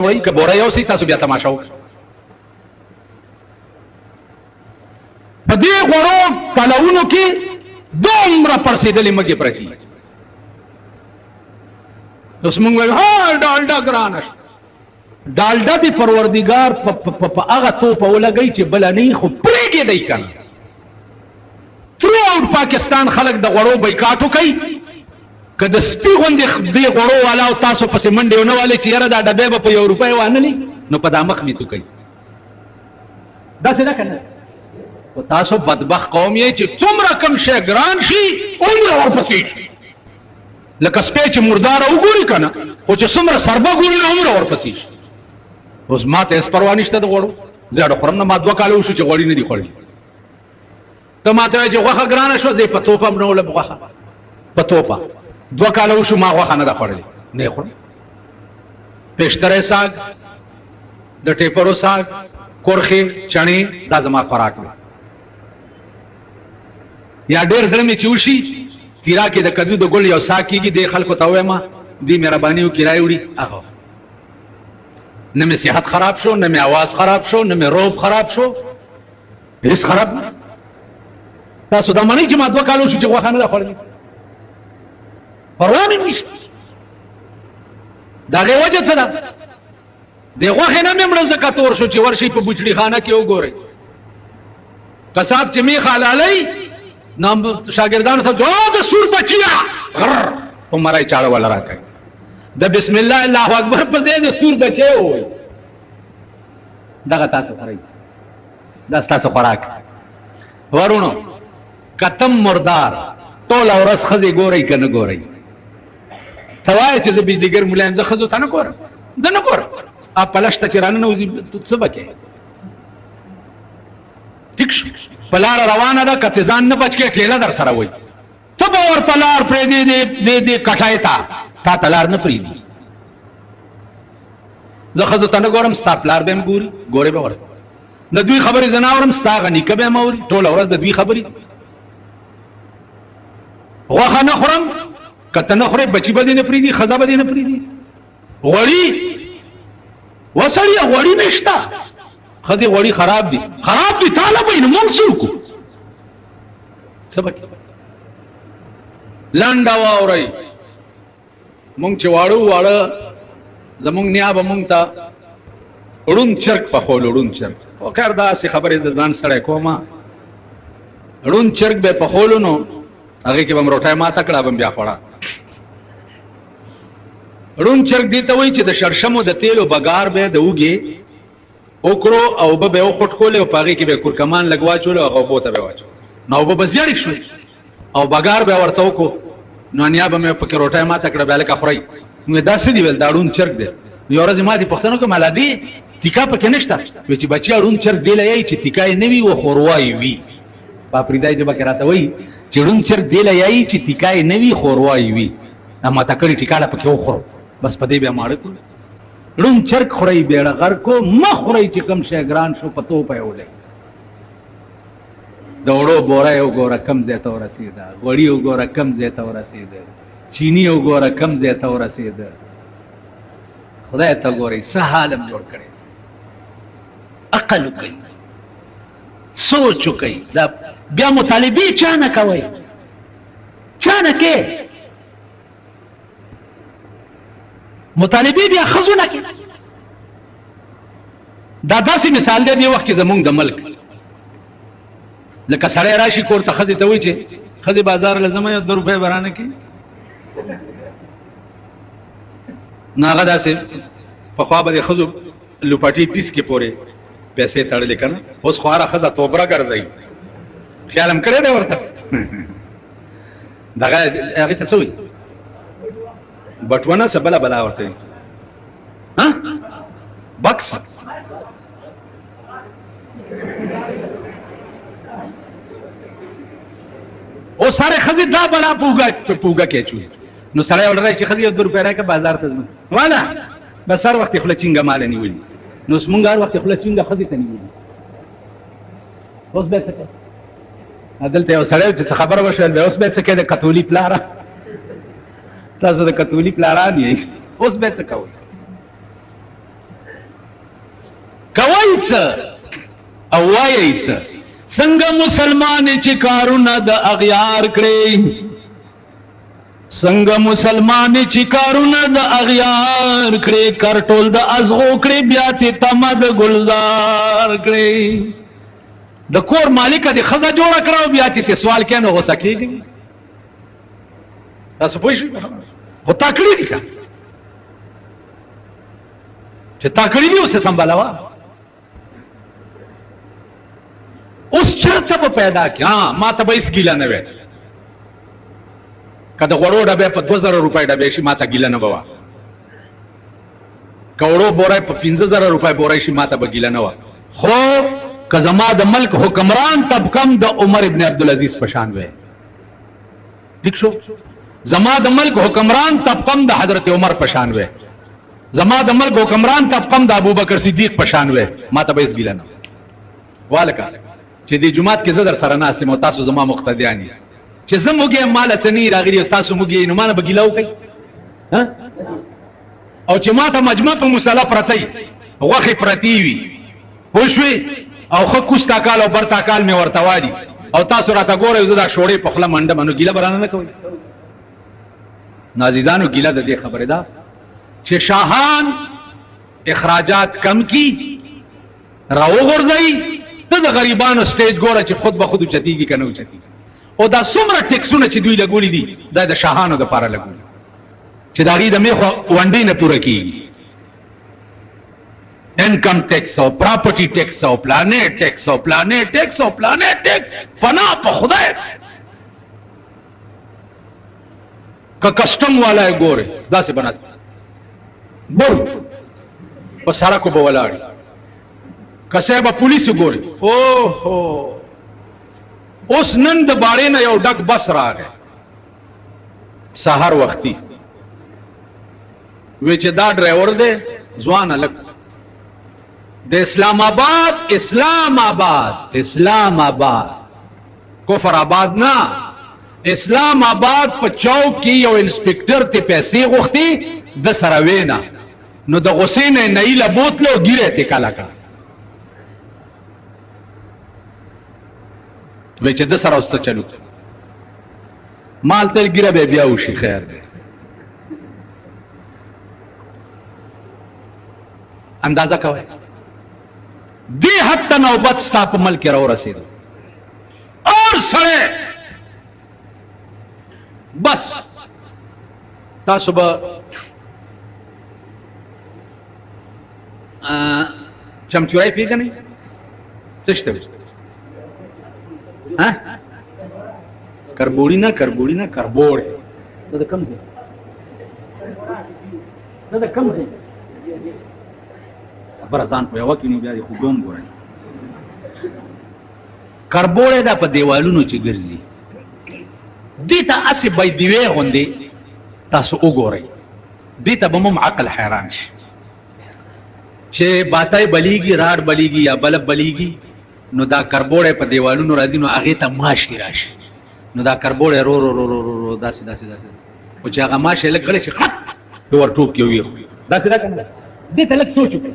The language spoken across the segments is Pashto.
وایي که بوره یوسئ تاسو بیا تماشه وکړئ. په دې غوړو پلوونو کې دومره پړسېدلې مږې پرتې دي. اوس موږ وایو ها ډالډا ګرانه شوه. ډالډا د پروردګار په هغه توپه ولګوي چې بله نه وي خو پرېږدئ که نه. تھرو آؤٹ پاکستان خلک د غوړو بایکاټ وکوي. که د سپي غوندې دې غوړو والاو تاسو پسې منډې ونه والئ چې یاره دا ډبی به په 1 روپۍ وانلي نو په دا مخ میتو کوي. داسې ده که نه؟ خو تاسو بدبخت قوم یې چې څومره کم شی ګران شي عمره ورپسې شي. لکه سپی چې مرداره وګوري که نه خو چې څومره سربه ګوري نو عمره ورپسې شي. اوس ما ته هېڅ پروا نشته د غوړو. زه اډه خورم نه. ما 2 کاله وشو چې غوړي نه دي خوړلي. ته ما ته وایې چې غوښه ګرانه شوه زه یې په توپه هم نه ولم غوښه په توپه 2 کاله وشو ما غوښه نه ده خوړلې نه یې خورم. پېشتری ساګ د ټیپرو ساګ کورخې چڼې دا زما خوراک دی. یا ډېر زړه مې چې وشي تیرا کې د کدو د ګل یو ساګ کېږي دې خلکو ته ووایم دې مهرباني وکړي رایوړي هغه نه مې صحت خراب شو نه مې اواز خراب شو نه مې روب خراب شو هېڅ خراب نه. تاسو دا منئ چې ما 2 کاله وشو چې غوښه نه ده خوړلې پروا مې نشته. د هغې وجه څه ده؟ د غوښې نه مې مړه ځکه تور شو چې ورشئ په بوچړي خانه کې وګورئ قصاب چې میخ حلالوي نو شاګردانو ته د سور بچیا په مرۍ چاړه والا راکوي. د بسم الله الله اکبر په ځای د سور بچی ووایي. دغه تاسو خورئ دا ستاسو خوراک. ورونو کتم مردار ټوله ورځ ښځې ګورئ که نه ګورئ. ته وایې چې زه بجلیګر ملا یم زه ښځو ته نه ګورم زه نه ګورم. پلش ته چې راننوځي څه به کوې؟ ټیک شو په لاره روانه ده که ته ځان نه بچ کړې ټېله در سره وایي ته به ورته لار پرېږدې دې کټای ته تا ته لار نه پرېږدي. زه ښځو ته نه ګورم ستا پلار به هم ګوري ګورې به ورته د دوی خبرې زه نه اورم ستا هغه نیکه به هم اوري ټوله ورځ د دوی خبرې. غوښه نه خورم که ته نه خورې بچي به دې نه پرېږدي ښځه به دې نه پرېږدي. غوړي وسړیه غوړي نشته ښځې غوړي خراب دي تاله به یې نو مونږ څه وکړو څه به کوي. لنډه واورئ مونږ چې واړه زمونږ نیا به مونږ ته ړوند چرګ پخول ړوند چرګ خو خیر داسې خبرې د ځان سړی کومه. ړوند چرګ به یې پخولو نو هغې کې به م روټۍ ماته کړه به م بیا خوړه. ړوند چرګ دې ته وایي چې د شړشمو د تیلو بګار به د اوږې وکړو او اوبه به یې وخوټ کولې او په هغې کې به یې کورکمان لږ واچولو هغه اوبو ته به یې واچولو نو اوبه به زیړې شوې او بګار به یې ورته وکړو نو نیا به مې پکې روټۍ ماته کړه بیا لکه خورئ. نو دا څه دي ویل دا ړوند چرګ دی. یو ورځ ما دې پوښتنه وکړه مالا دې تیکه پکې نشته وایي چې بچیا ړوند چرګ دې له یایي چې تیکه یې نه وي و ښوروا یې وي. پاپریدای ژبه کې راته وایي چې ړوند چرګ دې له یایي چې تیکه یې نه وي ښوروا یې وي. ماته کړې ټیکاله پکې وخورو بس په دې بیا ماړه کړو. ړوند چرګ خورئ بیړه غر کو مه خورئ چې کوم شی ګران شو په توپه یې ولګي. د وړو بوره یې وګوره کم ځای ته ورسېده غوړي وګوره کم ځای ته ورسېده چیني وګوره کم ځای ته ورسېده. خدای ته ګورئ څه حالم جوړ کړی. عقل وکئ سوچ وکئ دا بیا مطالبې چا نه کوئ چا نه کې مطالبې بیا ښځو نه کې. دا داسې مثال دی دې وخت کې زمونږ د ملک لکه سړی راشي کور ته ښځې ته وایي چې ښځې بازار له ځمه یو 2 روپۍ به رانه کړي نو هغه داسې پخوا به د ښځو لوپاټي پیس کې پورې پیسې تړلې که نه اوس خو هره ښځه توبره ګرځوي خیال هم کړی دی ورته دغه هغې ته څه وایي بټونه څه بله بلا ورته وي بکس اوس هرې ښځې دا بلا پوږه کې اچوي نو سړی ورته راشي ښځې یو 2 روپۍ راکړه بازار ته ځم والا بس هر وخت یې خوله چینګه ماله نیولي نو اوس مونږ هر وخت یې خوله چینګه ښځې ته نیولي اوس بیا څه کوې دلته یو سړی چې څه خبره وشول بیا اوس بیا څه کوې د کتولي پلاره تاسو د کتولي پلاران یې اوس بیا څه کوئ او وایي څنګه مسلمان چې کارونه د اغیار کړي څنګه مسلمان چې کارونه د اغیار کړي کرټول د ازغو کړي بیا ته تمد گلزار کړي د کور مالک د خزه جوړ کړو بیا ته سوال کینو غوسه کیږي تاسو پوه شئ خو تا کړی دي چې تا کړی دي اوسه سمبالوا اوس چرته په پیدا کې ها ما ته به هیڅ ګیله نه وي که د غوړو ډبې په 2000 روپۍ ډبې شي ما ته ګیله نه به وه که وړو بوری په 15000 روپۍ بوری شي ما ته به ګیله نه وه خو که زما د ملک حکمران طبقم د عمر ابن عبدالعزیز په شان وی ٹھیک شو زما د ملک حکمران طبقم د حضرت عمر په شان وی زما د ملک حکمران طبقم د ابوبکر صدیق په شان وی ما ته به هیڅ ګیله نه والکه چې د جمعات کې زه در سره ناست یم او تاسو زما مقتدیان یې چې زه موږ یم ماله څه نه راغلي او تاسو موږ یې نو ما نه به ګیله وکړئ او چې ما ته مجمع په مسله پرته وي غوښې پرتې وي پوه شوې او ښه کوز تاکال او بر تاکال مې ورته وادي او تاسو راته ګورئ زه دا شوړې په خوله منډه منو ګیله به رانه نه کوئ نو عزیزانو ګیله د دې خبرې ده چې شاهان اخراجات کم کی راوغورځئ ته د غریبانو سټیج ګوره چې خود به خود اوچتېږي که نه اوچتېږي او دا څومره ټیکسونه چې دوی لګولي دي دا د شاهانو دپاره لګولي چې د هغې د میخو ونډۍ نه پوره کېږي انکم ټیکس او پراپرټي ټیکس او پلانې ټیکس او پلانې ټیکس او پلانې ټیکس فنا په خدای که کسټم والا یې ګورې داسې بنات بول په سړکو به ولاړ که صاحب پولیسو ګورې اوهو اوس نن د باړې نه یو ډک بس راغی سهار وختي وی چې دا ډرایور دی ځوان هلک د اسلام آباد کفر آباد نه اسلام آباد په چوک کې یو انسپکټر ته پیسې غوښتي د سره وینا نو د غصې نه نیله بوتله او ګیره ته کاله کړه وی چې د سره اوسته چلو مال تل ګیره به بیا وشي خیر دی اندازه کوئ دی حد ته نوبت ستا په ملک را ورسېدو اور سړی بس تاسو به چمچورای پیژنئ څه شته کربوړي نه کربوړی دا د کم دی خبره ځان په یوه کې نو بیا د خوږوم ګورئ کربوړی دا په دیوالونو چې ګرځي دې ته هسې بایدیوې غوندې تاسو وګورئ دې ته به مو عقل حیران شي چې باتای بلیږي راډ بلیږي یا بلب بلیږي نو دا کربوړی په دیوالونو راځي نو هغې ته ماشي راشي نو دا کربوړی رو رو رو رو رو داسې خو چې هغه ماشی لږ غلی شي خط د ورټوپ کې ویښ داسې ده که نه دې ته لږ سوچ وکړئ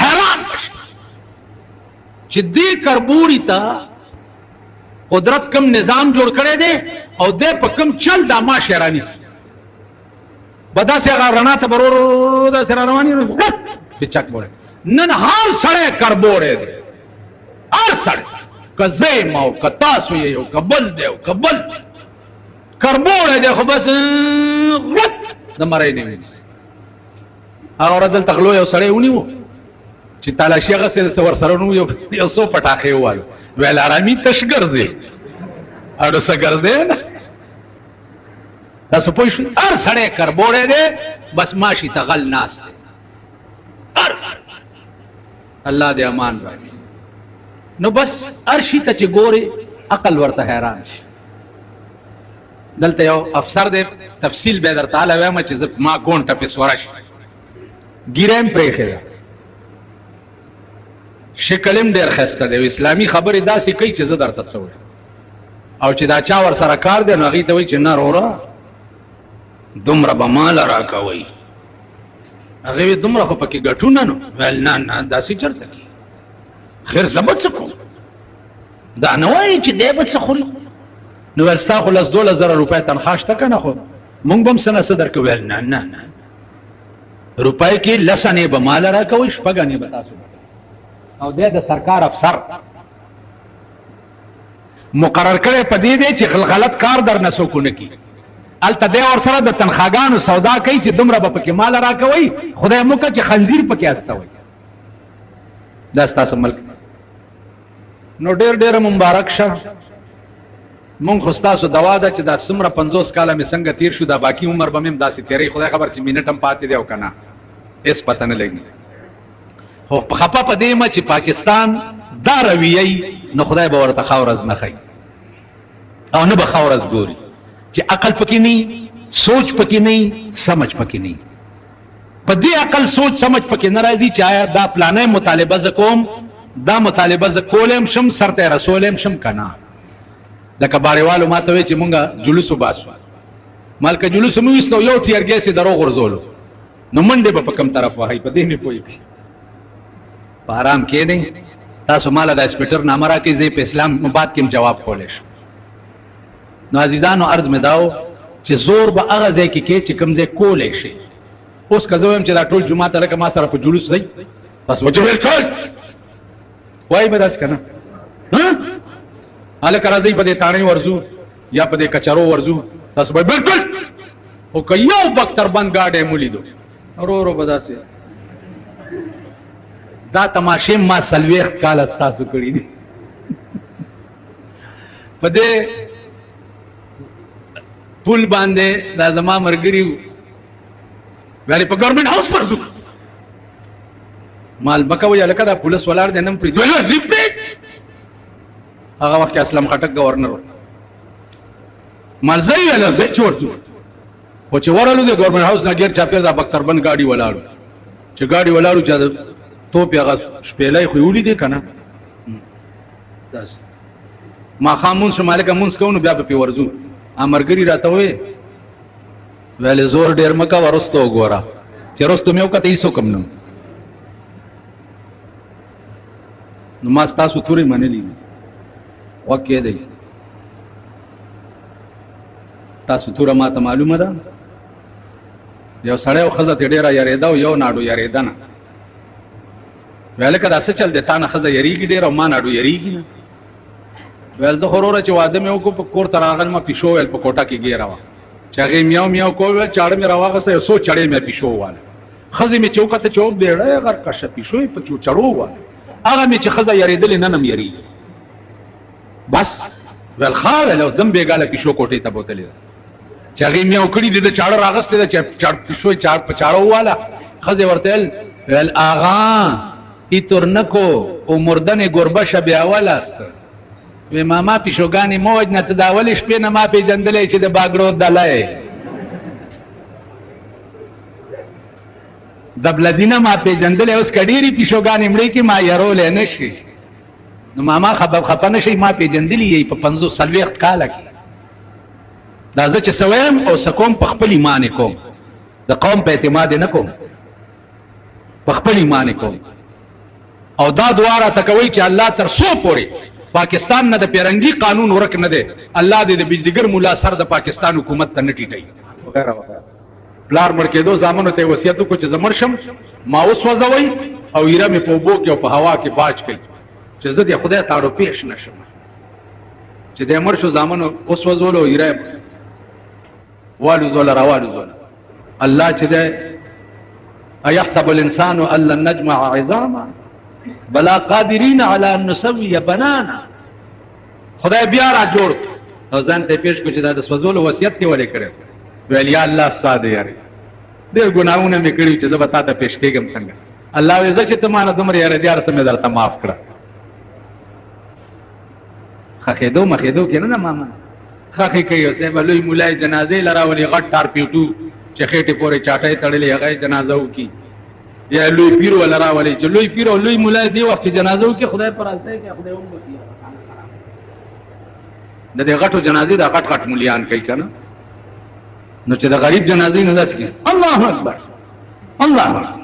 حیران بشي چې دې کربوړي ته قدرت کم نظام جوړ کړی دی او دې په کم چل دا ماشی رانیسي به داسې هغه رڼا ته به رو داسې را رواني بچک بوړی نن هر سړی کربوړی دی هر سړی که زه یم او که تاسو یې او که بل دی او که بل کربوړی دی خو بس د مرۍ نه ونیسي هغه ورځ دلته غلو یو سړی ونیو چې تالاشي اخیستې ده څه ورسره نو یو څو پټاخې ووالو ویل ارامي تش ګرځې اړو څه ګرځې نه تاسو پوه شئ هر سړی کربوړی دی بس ماشي ته غل ناست دی هر الله دې امان راکړي نو بس هر شي ته چې ګورې عقل ورته حیران شي دلته یو افسر دی تفصیل به درته هله وایم چې زه ما ګونټه پې سوره شي ګیره هم پرېښې ده شکل هم ډېر ښایسته دی اسلامي خبرې داسې کوي چې زه درته څه وایم او چې دا چا ورسره کار دی نو هغې ته وایي چې نه وروره دومره به ماله راکوئ هغه دومره خو پکې ګټونه نو ول نه داسې چرته کی خیر زبط څه دا نه وایي چې دی به څه خوري نو ورستا خو 12,000 روپۍ تنخواه شته که نه خو مونږ به هم څه نه څه درکوو ویل نه روپۍ کې 10 انې به مال راکوئ 6 انې به تاسو او دی د سرکار افسر مقرر کړی په دې دی چې غلط کار در نه څوک ونه کړي هلته دی ورسره د تنخواګانو سودا کوي چې دومره به پکې مال راکوئ خدای مو که چې خنزیر پکې استوئ دا ستاسو ملک نو ډېر مبارک شه مونږ خو ستاسو دوا ده چې دا څومره 50 کاله مې څنګه تیر شو دا باقي عمر به مې هم داسې تېری خدای خبر چې منټ هم پاتې دی او که نه هېڅ پته نه لګي خو خفه په دې یم چې پاکستان دا رویه نو خدای به ورته ښه ورځ نه ښایي او نه به ښه ورځ ګوري چې عقل پکې نه سوچ پکې نه سمجھ پکې نه په دې عقل سوچ سمجھ پکې نه راځي چې آیا دا پلانه مطالبه ز کوم دا مطالبه ز کولم شم سرته رسولم شم کنه لکه باریوالو ما ته وی چې مونږه جلوس وباسو مالکه جلوس مو وستو یو ټیر ګیس درو غرزولو نو منډه په کم طرف وای په دې نه پوي په آرام کې نه تاسو مال د اسپیټر نامه راکې زی په اسلام مباد کې جواب کولې شو نو عزیزانو عرض مې داو چې زور به هغه ځای کې چې کوم ځای کولې شي اوس که زه وایم چې دا ټول جمعه ته لکه ما سره په جلوس ځي بس وجه کړ وای به داس کنه ها هلکه راځئ په دې تاڼۍ ورځو یا په دې کچرو ورځو تاسو به بلکل خو که یو بختربند ګاډی مو لیدو ورو به داسې دا تماشې ما 40 کاله ستاسو کړي دي په دې پل باندې دا زما ملګري ویلې په ګورنمنټ هاوس پر ځو مال بکوي هلکه دا پولیس ولاړ دی نن پرېږدي هغه وخت اسلام خټک گورنر مالځي ولا زه چورځو خو چې ورالو د ګورنمنټ هاوس نه غیر چاپیر دا بختربند ګاډي ولاړو چې ګاډي ولاړو چې توپ هغه شپېلای خو وړي دي کنه داس ما خامون شمالک مونږ کوو بیا په ورځو امرګری راته وې ویلې زور ډیر مکا ورستو ګورا چې ورستو مې وکړه هیڅ کوم نو ما تاسو توري منلې وکې دی تاسو توره ما ته معلومه ده یو سړی او ښځه ترې ډېره یارېده او یو ناډو یارېده نه ویل که دا څه چل دی تا نه ښځه یریږي ډېر او ما ناډو یریږي نه ویل زه خو وروره چې واده مې وکړو په کور ته راغلم پیشو ویل په کوټه کې ګیره وه چې هغې میاو میاو کو ویل چاړه مې راواغسته یو څو چړې مې پیشو وواله ښځې مې چې وکته چې بیړه یې غرقشه پیشو یې په چړو وواله هغه مې چې ښځه یارېدلې نن هم یریږي بس ویل ښه ویل او دم بېګاله پیشو کوټې ته بوتلې ده چې هغې میاو کړي دي د چاړه راغستې ده چې پیشو یې په چاړه وواله ښځې ورته ویل آغا ای ترنکو او مردن گربه شب اول است وی ماما پیشوگانی موج نه ته د اولې شپې نه ما پېژندلی چې د باګړو دلی د بلدینه ما پېژندلی اوس که ډېرې پیشوګانې مړې کې ما یرولی نه شي نو ماما خفه نه شئ ما پېژندلي یې په 50 کاله کې دا زه چې څه ویم او څه کوم په خپل ایمان کوم د قوم په اعتماد نه کوم په خپل ایمان کوم او دا دعا راته کوئ چې الله تر څو پورې پاکستان نه د پیرنګي قانون ورک نه دی الله دې د بجلیګر مولا سر د پاکستان حکومت ته نه ټیټوي پلار مړ کېدو زامنو ته یې وصیت وکړو چې زه مړ شم ما وسوځوئ او ایره مې په اوبو کې او په هوا کې باج کړئ چې زه د خدای تاړو پیش نه شم چې دی مړ شو زامنو وسوځولو او ایره یې والوځوله راوالوځوله الله چې دی ایحسب الانسان ان لن نجمع عظاما بلا قادرین علی ان نسوی بنانا خدای بیا را جوړ او ځان ته پیش کو چې دا د سوځولو وصیت کې ولې کړو ویل یا الله ستاده یاري ډېر ګناهونه مې کړي چې زه به تا ته پیش کېږم څنګه الله وایي زه چې ته مانه دومره یاره دیار ته مې درته معاف کړه خښېدو مخېدو کې نه ماما خښې کوي او صاحب لوی مولای جنازې لراولي غټ ټار پیوټو چې خېټې پورې چاټۍ تړلې هغه جنازه وکړي یا لوی پیر ولا راولي چې لوی پیر او لوی مولای دی وخت جنازو کې خدای پر راځي کې خدای هم وکړي د دې غټو جنازې د غټ مولیان کوي کنه نو چې د غریب جنازې نه ځي الله اکبر الله اکبر